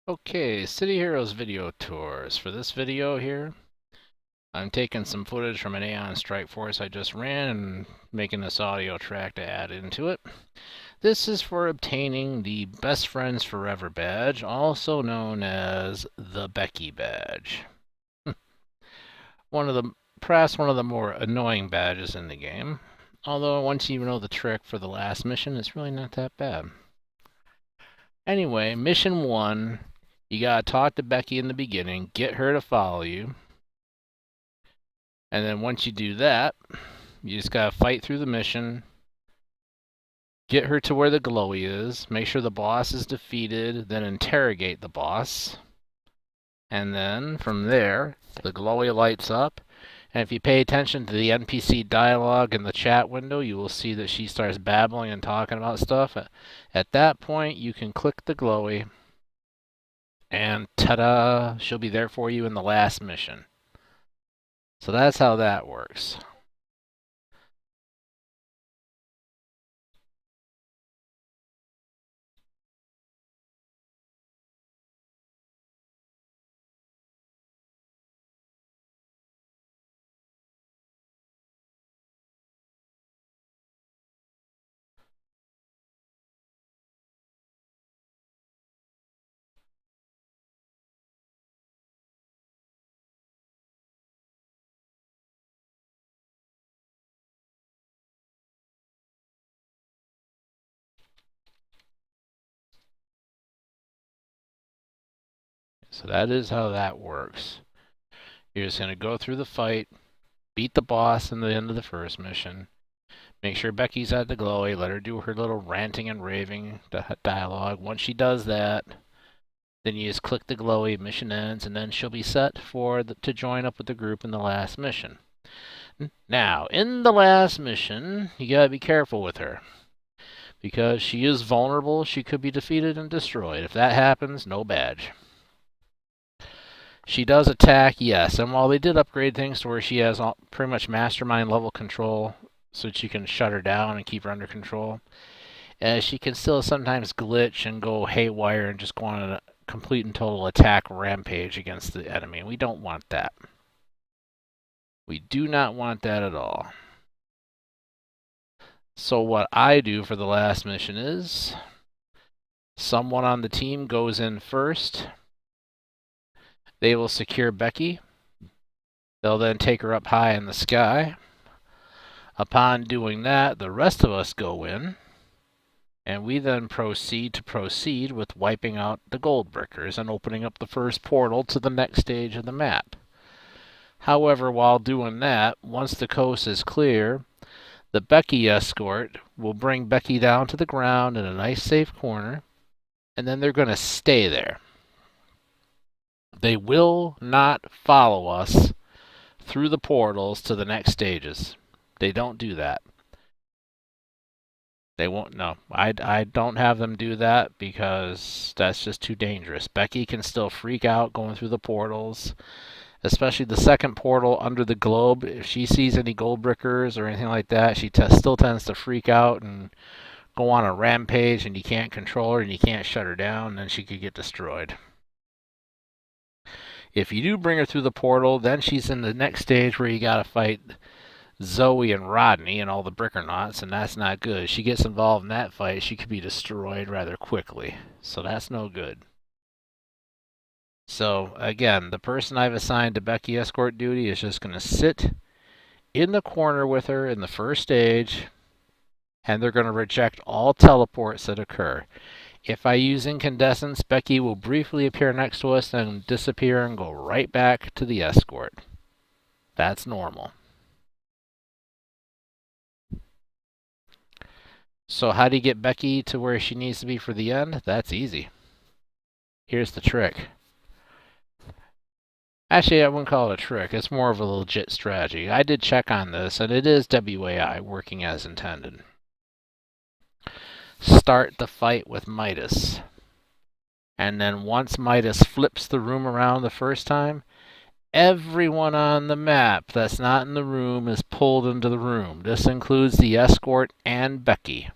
Okay, City Heroes video tours. For this video here, I'm taking some footage from an Aeon Strike Force I just ran and making this audio track to add into it. This is for obtaining the Best Friends Forever badge, also known as the Becky badge. Perhaps one of the more annoying badges in the game. Although once you know the trick for the last mission, it's really not that bad. Anyway, mission 1, you gotta talk to Becky in the beginning, get her to follow you. And then once you do that, you just gotta fight through the mission, get her to where the glowy is, make sure the boss is defeated, then interrogate the boss. And then from there, the glowy lights up. And if you pay attention to the NPC dialogue in the chat window, you will see that she starts babbling and talking about stuff. At that point, you can click the glowy, and ta-da, she'll be there for you in the last mission. So that's how that works. So that is how that works. You're just going to go through the fight, beat the boss in the end of the first mission, make sure Becky's at the glowy, let her do her little ranting and raving dialogue. Once she does that, then you just click the glowy, mission ends, and then she'll be set to join up with the group in the last mission. Now, in the last mission, you gotta be careful with her. Because she is vulnerable, she could be defeated and destroyed. If that happens, no badge. She does attack, yes, and while they did upgrade things to where she has pretty much mastermind level control, so that you can shut her down and keep her under control, she can still sometimes glitch and go haywire and just go on a complete and total attack rampage against the enemy. We don't want that. We do not want that at all. So what I do for the last mission is, someone on the team goes in first. They will secure Becky. They'll then take her up high in the sky. Upon doing that, the rest of us go in, and we then proceed with wiping out the gold brickers and opening up the first portal to the next stage of the map. However, while doing that, once the coast is clear, the Becky escort will bring Becky down to the ground in a nice safe corner, and then they're going to stay there. They will not follow us through the portals to the next stages. They don't do that. They won't. No, I don't have them do that because that's just too dangerous. Becky can still freak out going through the portals, especially the second portal under the globe. If she sees any gold brickers or anything like that, she still tends to freak out and go on a rampage, and you can't control her and you can't shut her down, and then she could get destroyed. If you do bring her through the portal, then she's in the next stage where you gotta fight Zoe and Rodney and all the Brickernauts, and that's not good. If she gets involved in that fight, she could be destroyed rather quickly. So that's no good. So again, the person I've assigned to Becky escort duty is just going to sit in the corner with her in the first stage, and they're going to reject all teleports that occur. If I use incandescence, Becky will briefly appear next to us, then disappear and go right back to the escort. That's normal. So how do you get Becky to where she needs to be for the end? That's easy. Here's the trick. Actually, I wouldn't call it a trick. It's more of a legit strategy. I did check on this, and it is WAI working as intended. Start the fight with Midas. And then once Midas flips the room around the first time, everyone on the map that's not in the room is pulled into the room. This includes the escort and Becky.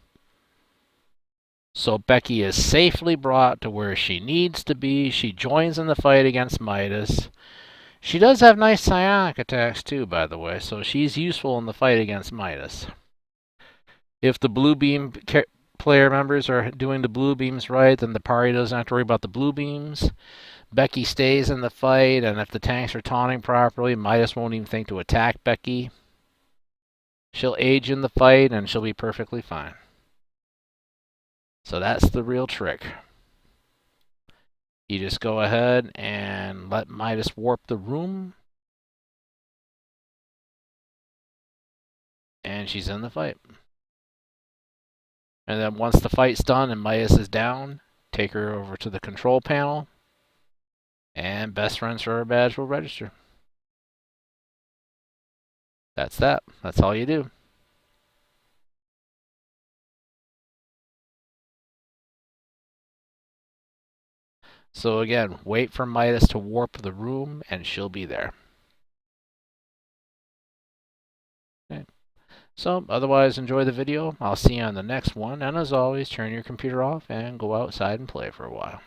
So Becky is safely brought to where she needs to be. She joins in the fight against Midas. She does have nice psionic attacks too, by the way, so she's useful in the fight against Midas. If the blue beam player members are doing the blue beams right, then the party doesn't have to worry about the blue beams. Becky stays in the fight, and if the tanks are taunting properly, Midas won't even think to attack Becky. She'll age in the fight, and she'll be perfectly fine. So that's the real trick. You just go ahead and let Midas warp the room, and she's in the fight. And then once the fight's done and Midas is down, take her over to the control panel, and best friends for her badge will register. That's that. That's all you do. So again, wait for Midas to warp the room, and she'll be there. Okay. So otherwise, enjoy the video. I'll see you on the next one. And as always, turn your computer off and go outside and play for a while.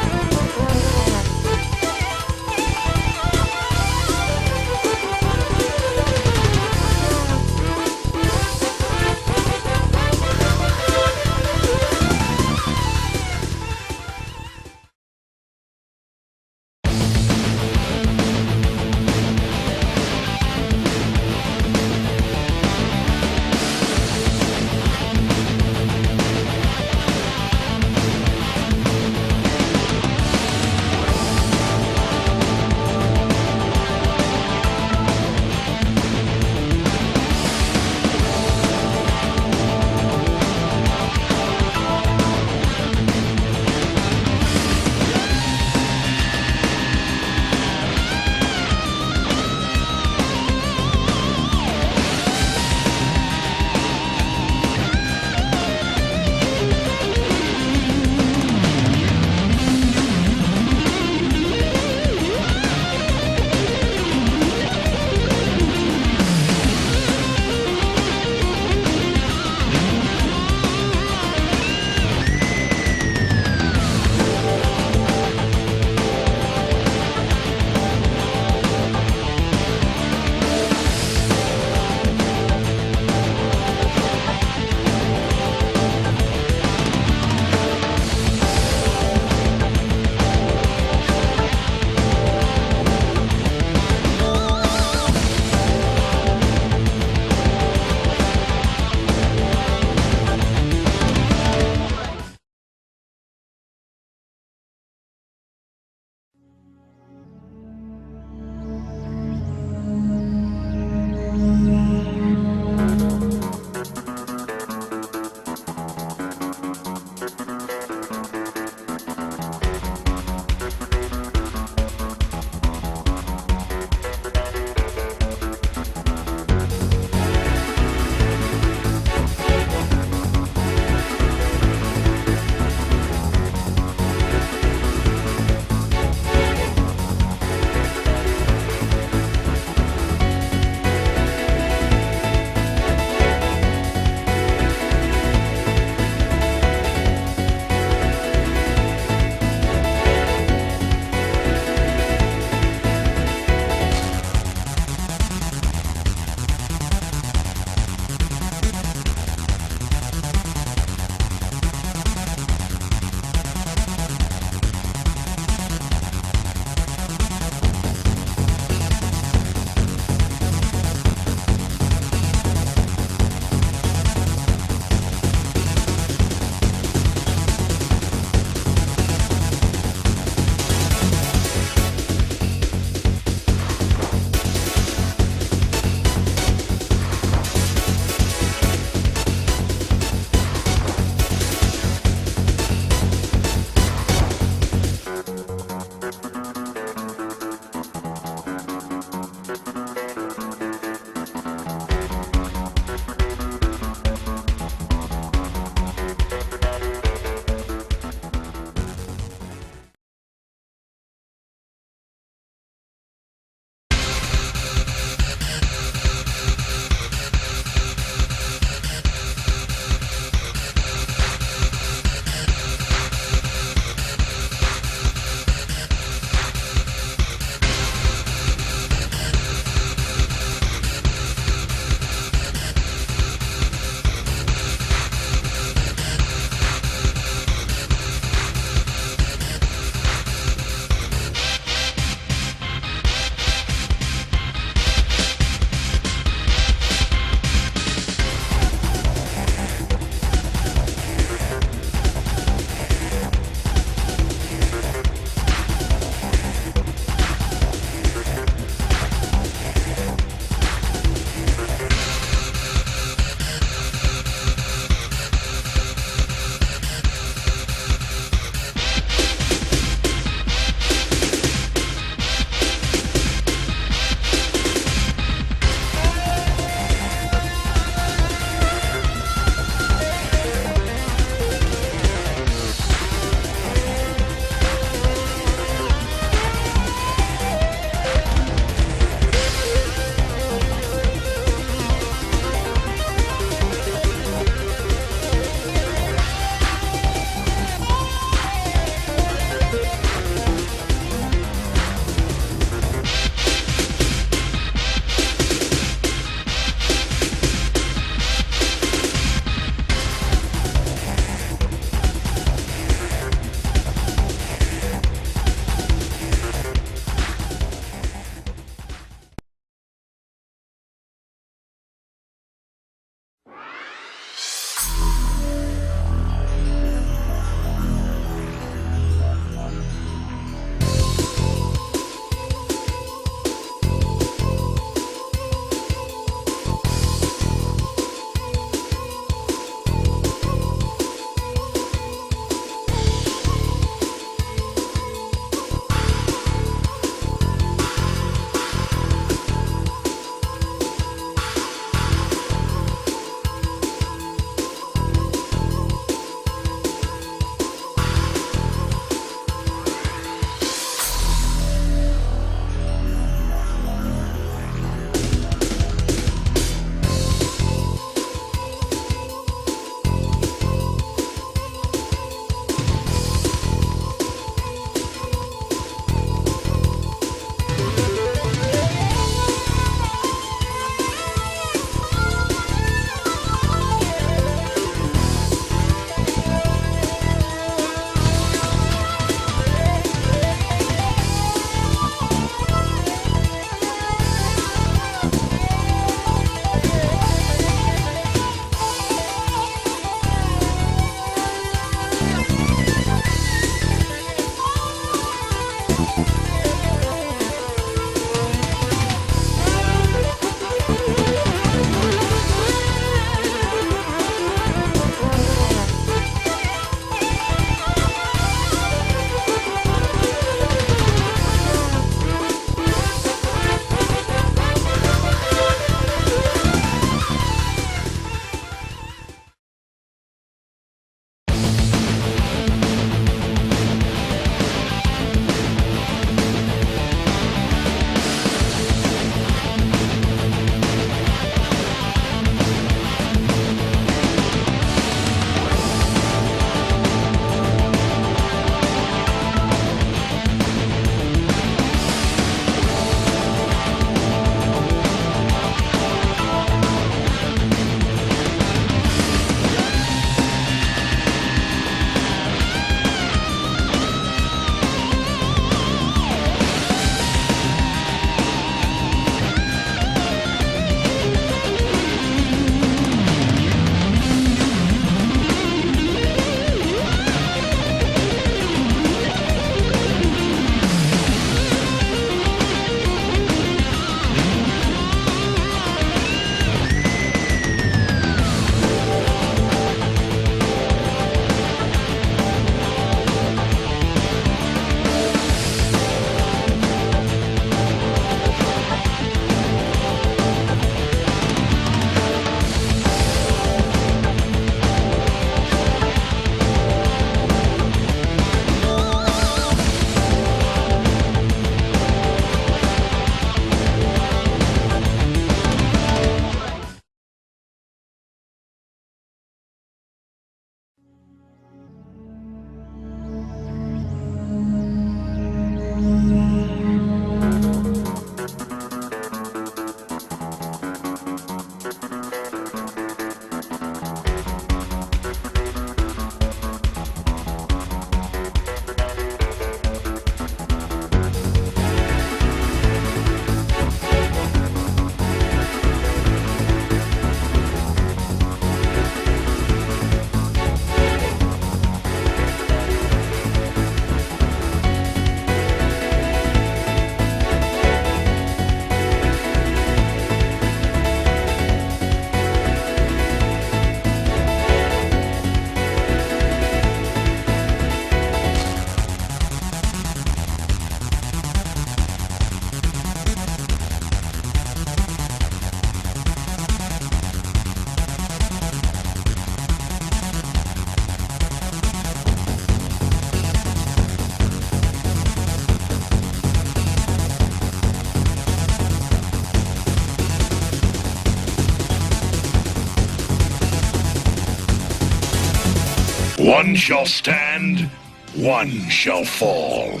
One shall stand, one shall fall.